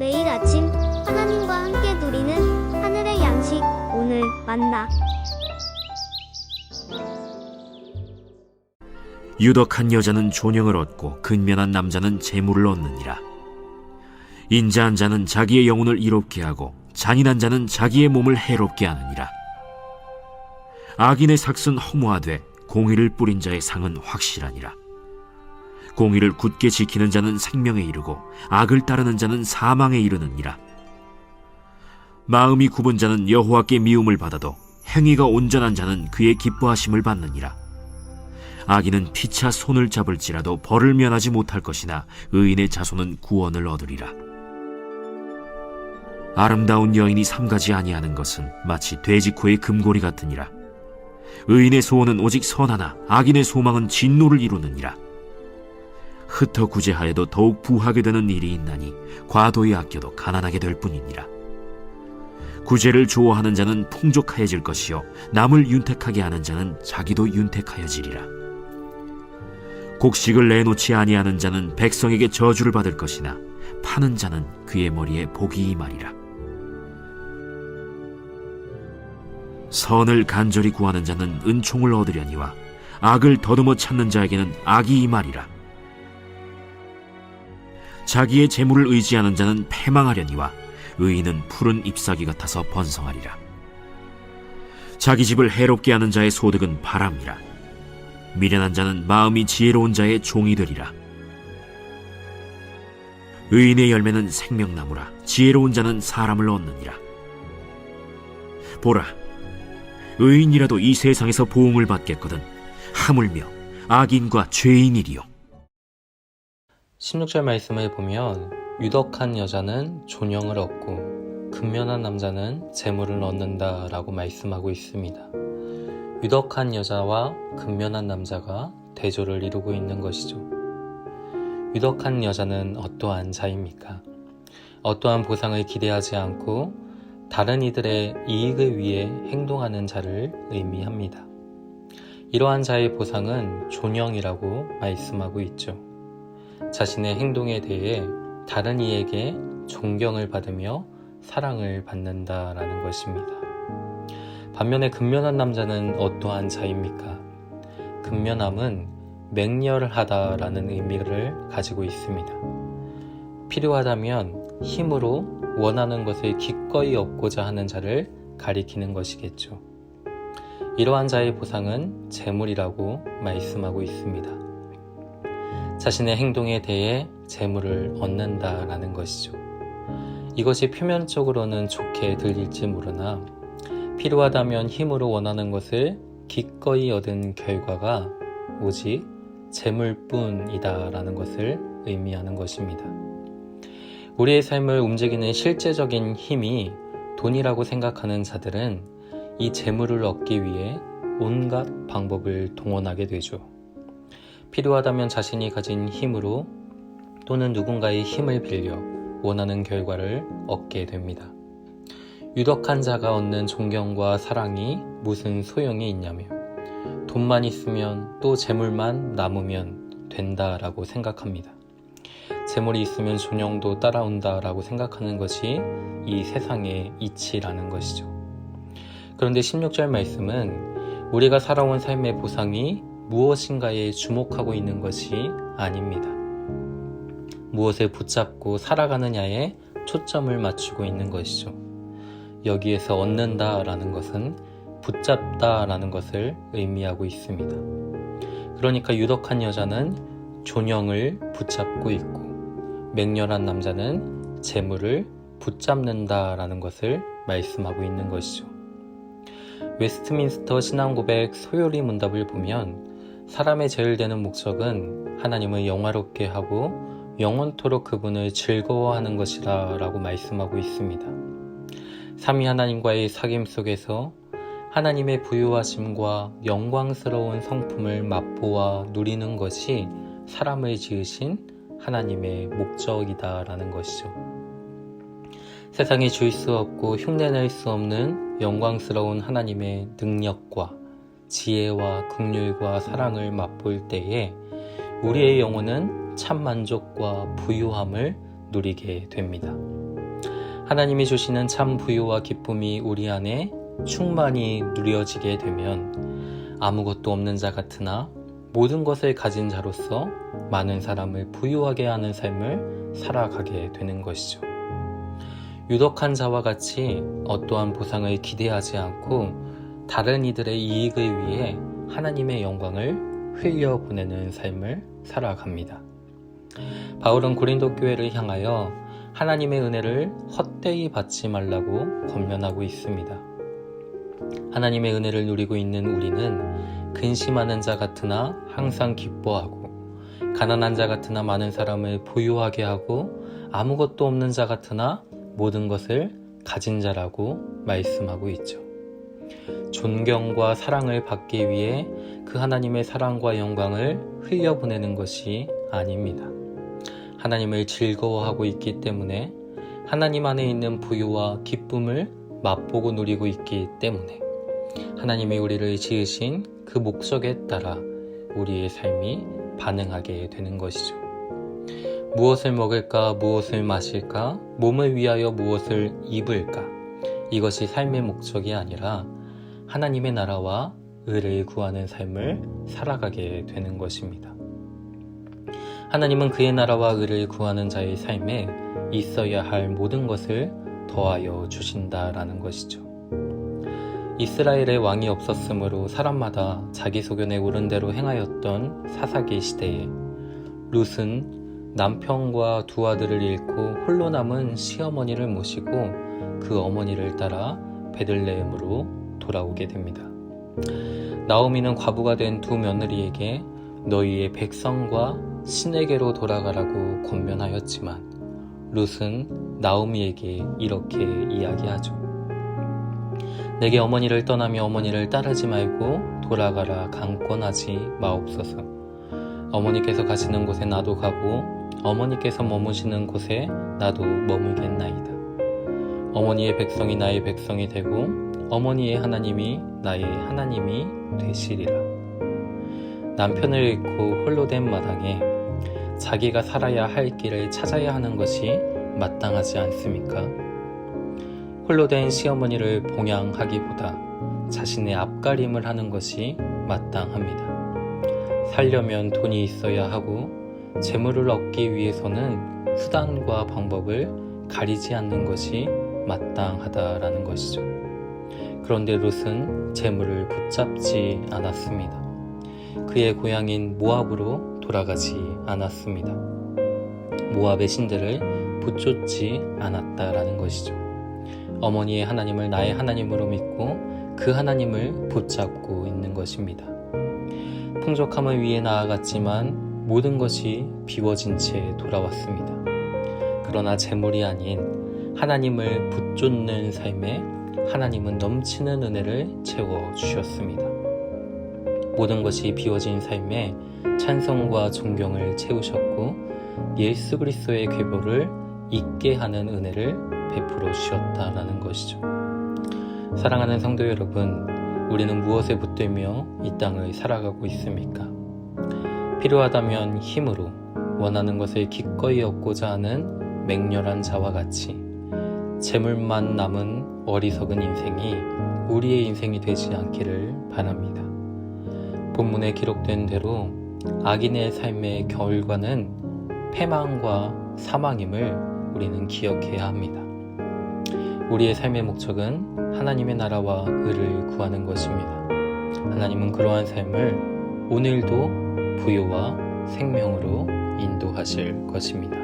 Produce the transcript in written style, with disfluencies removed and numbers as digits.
매일 아침 하나님과 함께 누리는 하늘의 양식 오늘 만나. 유덕한 여자는 존영을 얻고 근면한 남자는 재물을 얻느니라. 인자한 자는 자기의 영혼을 이롭게 하고 잔인한 자는 자기의 몸을 해롭게 하느니라. 악인의 삭은 허무하되 공의를 뿌린 자의 상은 확실하니라. 공의를 굳게 지키는 자는 생명에 이르고 악을 따르는 자는 사망에 이르느니라. 마음이 굽은 자는 여호와께 미움을 받아도 행위가 온전한 자는 그의 기뻐하심을 받느니라. 악인은 피차 손을 잡을지라도 벌을 면하지 못할 것이나 의인의 자손은 구원을 얻으리라. 아름다운 여인이 삼가지 아니하는 것은 마치 돼지코의 금고리 같으니라. 의인의 소원은 오직 선하나 악인의 소망은 진노를 이루느니라. 흩어 구제하여도 더욱 부하게 되는 일이 있나니 과도히 아껴도 가난하게 될 뿐이니라. 구제를 좋아하는 자는 풍족하여질 것이요 남을 윤택하게 하는 자는 자기도 윤택하여지리라. 곡식을 내놓지 아니하는 자는 백성에게 저주를 받을 것이나 파는 자는 그의 머리에 복이 임하리라. 선을 간절히 구하는 자는 은총을 얻으려니와 악을 더듬어 찾는 자에게는 악이 임하리라. 자기의 재물을 의지하는 자는 패망하려니와 의인은 푸른 잎사귀 같아서 번성하리라. 자기 집을 해롭게 하는 자의 소득은 바람이라. 미련한 자는 마음이 지혜로운 자의 종이 되리라. 의인의 열매는 생명나무라. 지혜로운 자는 사람을 얻느니라. 보라, 의인이라도 이 세상에서 보응을 받겠거든 하물며 악인과 죄인이리요. 16절 말씀을 보면 유덕한 여자는 존영을 얻고 근면한 남자는 재물을 얻는다 라고 말씀하고 있습니다. 유덕한 여자와 근면한 남자가 대조를 이루고 있는 것이죠. 유덕한 여자는 어떠한 자입니까? 어떠한 보상을 기대하지 않고 다른 이들의 이익을 위해 행동하는 자를 의미합니다. 이러한 자의 보상은 존영이라고 말씀하고 있죠. 자신의 행동에 대해 다른 이에게 존경을 받으며 사랑을 받는다라는 것입니다. 반면에 근면한 남자는 어떠한 자입니까? 근면함은 맹렬하다라는 의미를 가지고 있습니다. 필요하다면 힘으로 원하는 것을 기꺼이 얻고자 하는 자를 가리키는 것이겠죠. 이러한 자의 보상은 재물이라고 말씀하고 있습니다. 자신의 행동에 대해 재물을 얻는다라는 것이죠. 이것이 표면적으로는 좋게 들릴지 모르나 필요하다면 힘으로 원하는 것을 기꺼이 얻은 결과가 오직 재물뿐이다라는 것을 의미하는 것입니다. 우리의 삶을 움직이는 실제적인 힘이 돈이라고 생각하는 자들은 이 재물을 얻기 위해 온갖 방법을 동원하게 되죠. 필요하다면 자신이 가진 힘으로 또는 누군가의 힘을 빌려 원하는 결과를 얻게 됩니다. 유덕한 자가 얻는 존경과 사랑이 무슨 소용이 있냐며 돈만 있으면 또 재물만 남으면 된다라고 생각합니다. 재물이 있으면 존영도 따라온다라고 생각하는 것이 이 세상의 이치라는 것이죠. 그런데 16절 말씀은 우리가 살아온 삶의 보상이 무엇인가에 주목하고 있는 것이 아닙니다. 무엇을 붙잡고 살아가느냐에 초점을 맞추고 있는 것이죠. 여기에서 얻는다라는 것은 붙잡다라는 것을 의미하고 있습니다. 그러니까 유덕한 여자는 존영을 붙잡고 있고 맹렬한 남자는 재물을 붙잡는다라는 것을 말씀하고 있는 것이죠. 웨스트민스터 신앙고백 소요리 문답을 보면 사람의 제일되는 목적은 하나님을 영화롭게 하고 영원토록 그분을 즐거워하는 것이라 라고 말씀하고 있습니다. 삼위 하나님과의 사귐 속에서 하나님의 부유하심과 영광스러운 성품을 맛보아 누리는 것이 사람을 지으신 하나님의 목적이다라는 것이죠. 세상이 줄 수 없고 흉내낼 수 없는 영광스러운 하나님의 능력과 지혜와 긍휼과 사랑을 맛볼 때에 우리의 영혼은 참 만족과 부유함을 누리게 됩니다. 하나님이 주시는 참 부요와 기쁨이 우리 안에 충만히 누려지게 되면 아무것도 없는 자 같으나 모든 것을 가진 자로서 많은 사람을 부유하게 하는 삶을 살아가게 되는 것이죠. 유덕한 자와 같이 어떠한 보상을 기대하지 않고 다른 이들의 이익을 위해 하나님의 영광을 흘려보내는 삶을 살아갑니다. 바울은 고린도 교회를 향하여 하나님의 은혜를 헛되이 받지 말라고 권면하고 있습니다. 하나님의 은혜를 누리고 있는 우리는 근심하는 자 같으나 항상 기뻐하고, 가난한 자 같으나 많은 사람을 부유하게 하고, 아무것도 없는 자 같으나 모든 것을 가진 자라고 말씀하고 있죠. 존경과 사랑을 받기 위해 그 하나님의 사랑과 영광을 흘려보내는 것이 아닙니다. 하나님을 즐거워하고 있기 때문에, 하나님 안에 있는 부유와 기쁨을 맛보고 누리고 있기 때문에, 하나님이 우리를 지으신 그 목적에 따라 우리의 삶이 반응하게 되는 것이죠. 무엇을 먹을까, 무엇을 마실까, 몸을 위하여 무엇을 입을까, 이것이 삶의 목적이 아니라 하나님의 나라와 의를 구하는 삶을 살아가게 되는 것입니다. 하나님은 그의 나라와 의를 구하는 자의 삶에 있어야 할 모든 것을 더하여 주신다라는 것이죠. 이스라엘의 왕이 없었으므로 사람마다 자기 소견에 오른 대로 행하였던 사사기 시대에 룻은 남편과 두 아들을 잃고 홀로 남은 시어머니를 모시고 그 어머니를 따라 베들레헴으로 돌아오게 됩니다. 나오미는 과부가 된 두 며느리에게 너희의 백성과 신에게로 돌아가라고 권면하였지만 룻은 나오미에게 이렇게 이야기하죠. 내게 어머니를 떠나며 어머니를 따르지 말고 돌아가라 강권하지 마옵소서. 어머니께서 가시는 곳에 나도 가고 어머니께서 머무시는 곳에 나도 머물겠나이다. 어머니의 백성이 나의 백성이 되고 어머니의 하나님이 나의 하나님이 되시리라. 남편을 잃고 홀로 된 마당에 자기가 살아야 할 길을 찾아야 하는 것이 마땅하지 않습니까? 홀로 된 시어머니를 봉양하기보다 자신의 앞가림을 하는 것이 마땅합니다. 살려면 돈이 있어야 하고 재물을 얻기 위해서는 수단과 방법을 가리지 않는 것이 마땅하다라는 것이죠. 그런데 룻은 재물을 붙잡지 않았습니다. 그의 고향인 모압으로 돌아가지 않았습니다. 모압의 신들을 붙쫓지 않았다라는 것이죠. 어머니의 하나님을 나의 하나님으로 믿고 그 하나님을 붙잡고 있는 것입니다. 풍족함을 위해 나아갔지만 모든 것이 비워진 채 돌아왔습니다. 그러나 재물이 아닌 하나님을 붙쫓는 삶에 하나님은 넘치는 은혜를 채워주셨습니다. 모든 것이 비워진 삶에 찬송과 존경을 채우셨고 예수 그리스도의 계보를 잊게 하는 은혜를 베풀어 주셨다라는 것이죠. 사랑하는 성도 여러분, 우리는 무엇에 붙들며 이 땅을 살아가고 있습니까? 필요하다면 힘으로 원하는 것을 기꺼이 얻고자 하는 맹렬한 자와 같이 재물만 남은 어리석은 인생이 우리의 인생이 되지 않기를 바랍니다. 본문에 기록된 대로 악인의 삶의 결과는 패망과 사망임을 우리는 기억해야 합니다. 우리의 삶의 목적은 하나님의 나라와 의를 구하는 것입니다. 하나님은 그러한 삶을 오늘도 부요와 생명으로 인도하실 것입니다.